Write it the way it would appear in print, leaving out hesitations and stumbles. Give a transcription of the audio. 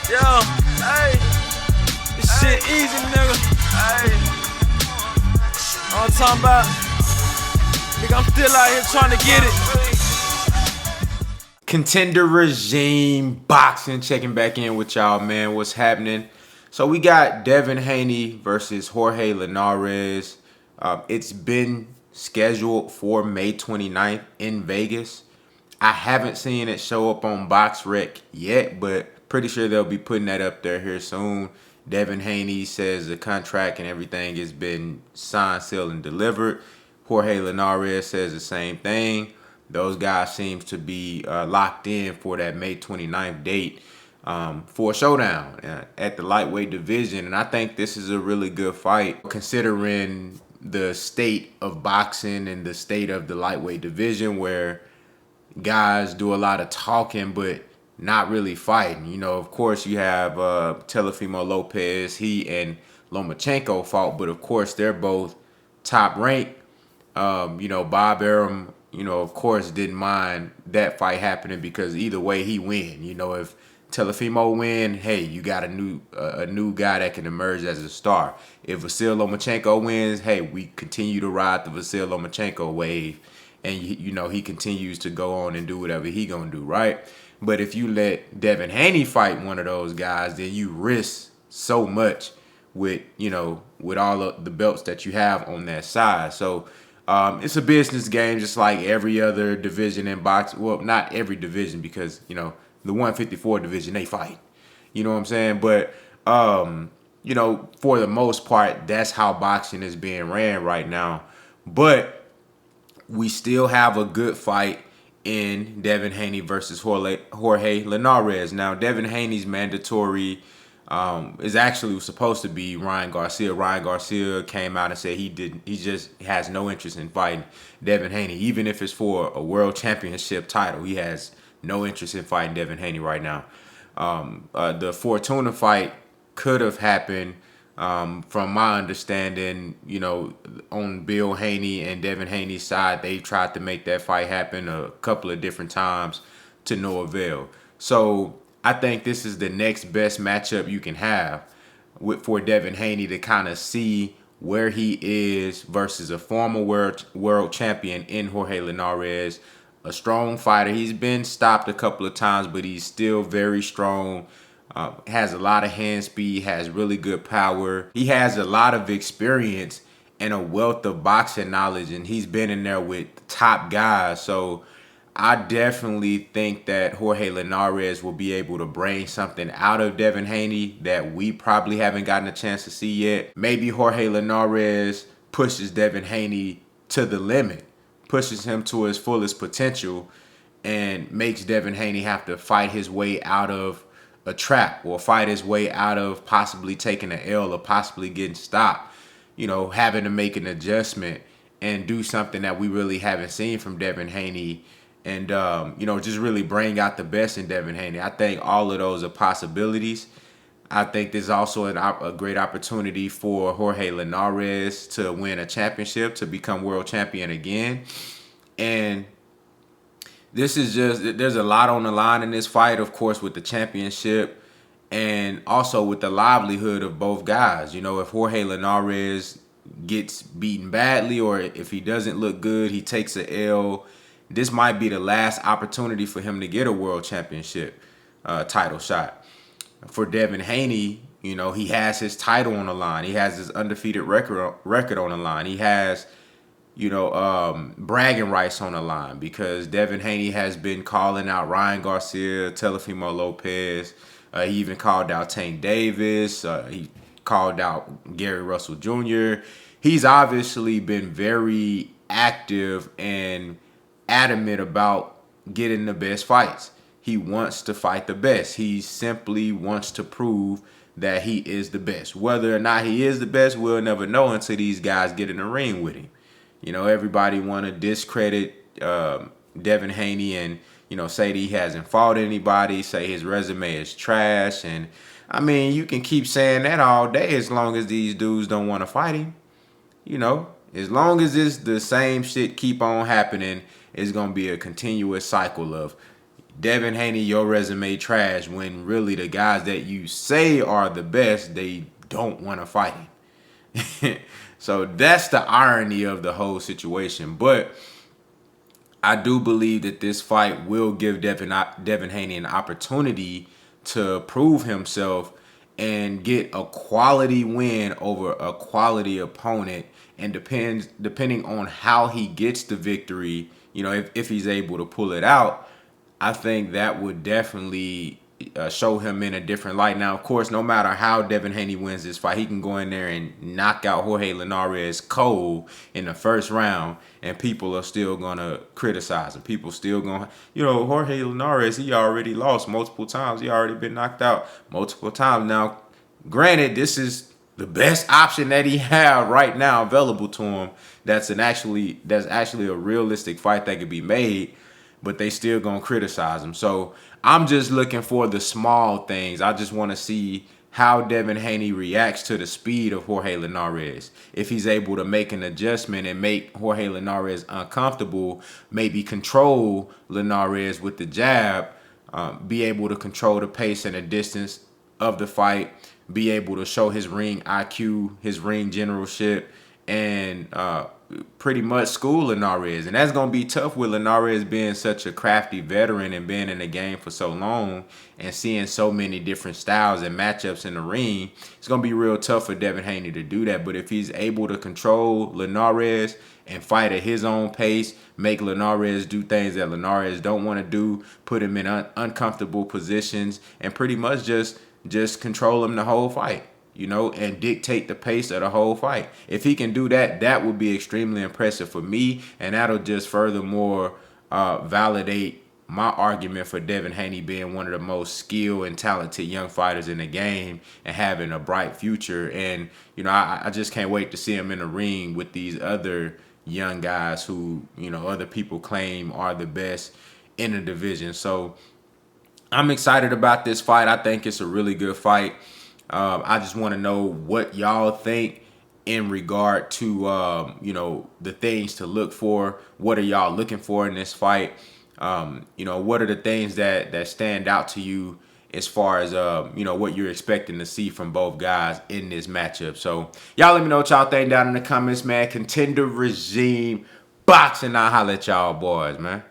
Yo, hey, this shit easy, nigga. Hey, all I'm talking about, nigga, I'm still out here trying to get it. Contender Regime Boxing checking back in with y'all, man. What's happening? So we got Devin Haney versus Jorge Linares. It's been scheduled for May 29th in Vegas. I haven't seen it show up on BoxRec yet, but pretty sure they'll be putting that up there here soon. Devin Haney says the contract and everything has been signed, sealed, and delivered. Jorge Linares says the same thing. Those guys seem to be locked in for that May 29th date for a showdown at the lightweight division. And I think this is a really good fight considering the state of boxing and the state of the lightweight division, where guys do a lot of talking but not really fighting. You know, of course, you have Teofimo Lopez. He and Lomachenko fought, but of course, they're both top ranked. Bob Arum, of course, didn't mind that fight happening because either way he win. If Teofimo win, hey, you got a new guy that can emerge as a star. If Vasyl Lomachenko wins, hey, we continue to ride the Vasyl Lomachenko wave, and he continues to go on and do whatever he gonna do, right? But if you let Devin Haney fight one of those guys, then you risk so much with all of the belts that you have on that side. So it's a business game, just like every other division in boxing. Well, not every division, because the 154 division, they fight. You know what I'm saying? But for the most part, that's how boxing is being ran right now. But we still have a good fight in Devin Haney versus Jorge Linares. Now, Devin Haney's mandatory is actually supposed to be Ryan Garcia. Ryan Garcia came out and said he just has no interest in fighting Devin Haney, even if it's for a world championship title. He has no interest in fighting Devin Haney right now. The Fortuna fight could have happened, from my understanding, on Bill Haney and Devin Haney's side. They tried to make that fight happen a couple of different times to no avail. So I think this is the next best matchup you can have for Devin Haney to kind of see where he is versus a former world champion in Jorge Linares, a strong fighter. He's been stopped a couple of times, but he's still very strong. Has a lot of hand speed, has really good power. He has a lot of experience and a wealth of boxing knowledge, and he's been in there with top guys. So I definitely think that Jorge Linares will be able to bring something out of Devin Haney that we probably haven't gotten a chance to see yet. Maybe Jorge Linares pushes Devin Haney to the limit, pushes him to his fullest potential, and makes Devin Haney have to fight his way out of a trap, or fight his way out of possibly taking an L, or possibly getting stopped, having to make an adjustment and do something that we really haven't seen from Devin Haney, and just really bring out the best in Devin Haney. I think all of those are possibilities. I think there's also a great opportunity for Jorge Linares to win a championship, to become world champion again. And there's a lot on the line in this fight, of course, with the championship and also with the livelihood of both guys. If Jorge Linares gets beaten badly, or if he doesn't look good, he takes an L, this might be the last opportunity for him to get a world championship title shot. For Devin Haney, he has his title on the line. He has his undefeated record on the line. He has bragging rights on the line, because Devin Haney has been calling out Ryan Garcia, Teofimo Lopez. He even called out Tank Davis. He called out Gary Russell Jr. He's obviously been very active and adamant about getting the best fights. He wants to fight the best. He simply wants to prove that he is the best. Whether or not he is the best, we'll never know until these guys get in the ring with him. Everybody want to discredit Devin Haney and, say that he hasn't fought anybody, say his resume is trash. And, I mean, you can keep saying that all day as long as these dudes don't want to fight him. As long as it's the same shit keep on happening, it's going to be a continuous cycle of Devin Haney, your resume trash, when really the guys that you say are the best, they don't want to fight him. So that's the irony of the whole situation. But I do believe that this fight will give Devin Haney an opportunity to prove himself and get a quality win over a quality opponent. And depending on how he gets the victory, you know, if he's able to pull it out, I think that would definitely show him in a different light. Now, of course, no matter how Devin Haney wins this fight, he can go in there and knock out Jorge Linares cold in the first round, and people are still going to criticize him. People still going to, you know, Jorge Linares, he already lost multiple times. He already been knocked out multiple times. Now, granted, this is the best option that he have right now available to him. That's actually a realistic fight that could be made, but they still gonna criticize him. So I'm just looking for the small things. I just want to see how Devin Haney reacts to the speed of Jorge Linares. If he's able to make an adjustment and make Jorge Linares uncomfortable, maybe control Linares with the jab, be able to control the pace and the distance of the fight, be able to show his ring IQ, his ring generalship, and pretty much school Linares. And that's going to be tough with Linares being such a crafty veteran and being in the game for so long and seeing so many different styles and matchups in the ring. It's going to be real tough for Devin Haney to do that. But if he's able to control Linares and fight at his own pace, make Linares do things that Linares don't want to do, put him in uncomfortable positions, and pretty much just control him the whole fight, you know, and dictate the pace of the whole fight. If he can do that, that would be extremely impressive for me, and that'll just furthermore validate my argument for Devin Haney being one of the most skilled and talented young fighters in the game and having a bright future. And, you know, I just can't wait to see him in the ring with these other young guys who, you know, other people claim are the best in the division. So I'm excited about this fight. I think it's a really good fight. I just want to know what y'all think in regard to, you know, the things to look for. What are y'all looking for in this fight? You know, what are the things that stand out to you as far as, you know, what you're expecting to see from both guys in this matchup? So y'all let me know what y'all think down in the comments, man. Contender Regime Boxing. I'll holler at y'all boys, man.